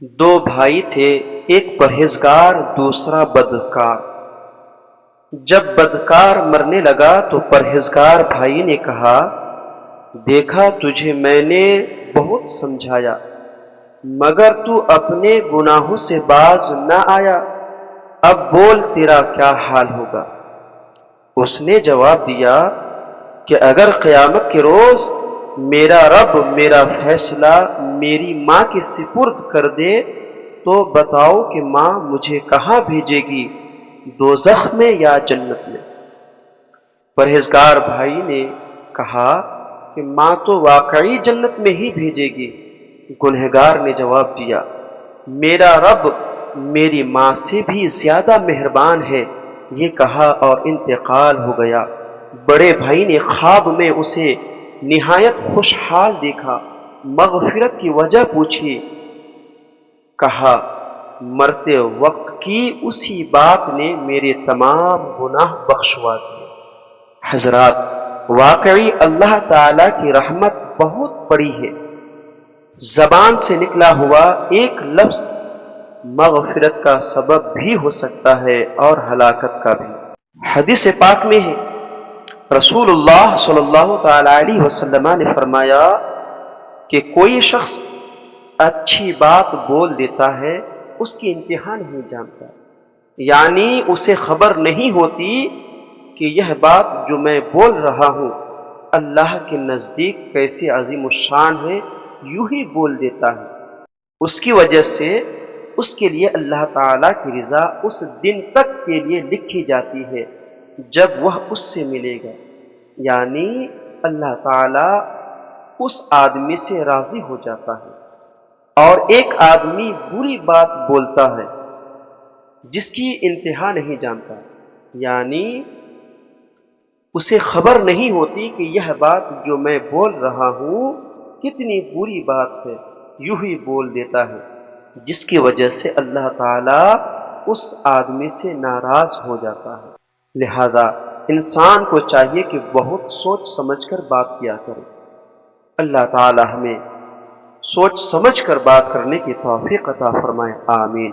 دو بھائی تھے، ایک پرہیزگار دوسرا بدکار۔ جب بدکار مرنے لگا تو پرہیزگار بھائی نے کہا، دیکھا تجھے میں نے بہت سمجھایا مگر تو اپنے گناہوں سے باز نہ آیا، اب بول تیرا کیا حال ہوگا؟ اس نے جواب دیا کہ اگر قیامت کے روز میرا رب میرا فیصلہ میری ماں کے سپرد کر دے تو بتاؤ کہ ماں مجھے کہاں بھیجے گی، دوزخ میں یا جنت میں؟ پرہیزگار بھائی نے کہا کہ ماں تو واقعی جنت میں ہی بھیجے گی۔ گنہگار نے جواب دیا، میرا رب میری ماں سے بھی زیادہ مہربان ہے، یہ کہا اور انتقال ہو گیا۔ بڑے بھائی نے خواب میں اسے نہایت خوشحال دیکھا، مغفرت کی وجہ پوچھی، کہا مرتے وقت کی اسی بات نے میرے تمام گناہ بخشوا دیے۔ حضرات، واقعی اللہ تعالی کی رحمت بہت بڑی ہے۔ زبان سے نکلا ہوا ایک لفظ مغفرت کا سبب بھی ہو سکتا ہے اور ہلاکت کا بھی۔ حدیث پاک میں ہے، رسول اللہ صلی اللہ تعالی علیہ وسلم نے فرمایا کہ کوئی شخص اچھی بات بول دیتا ہے، اس کی انتہا نہیں جانتا، یعنی اسے خبر نہیں ہوتی کہ یہ بات جو میں بول رہا ہوں اللہ کے نزدیک کیسے عظیم الشان ہے، یوں ہی بول دیتا ہے۔ اس کی وجہ سے اس کے لیے اللہ تعالیٰ کی رضا اس دن تک کے لیے لکھی جاتی ہے جب وہ اس سے ملے گا، یعنی اللہ تعالیٰ اس آدمی سے راضی ہو جاتا ہے۔ اور ایک آدمی بری بات بولتا ہے جس کی انتہا نہیں جانتا، یعنی اسے خبر نہیں ہوتی کہ یہ بات جو میں بول رہا ہوں کتنی بری بات ہے، یوں ہی بول دیتا ہے، جس کی وجہ سے اللہ تعالیٰ اس آدمی سے ناراض ہو جاتا ہے۔ لہذا انسان کو چاہیے کہ بہت سوچ سمجھ کر بات کیا کرے۔ اللہ تعالیٰ ہمیں سوچ سمجھ کر بات کرنے کی توفیق عطا فرمائے، آمین۔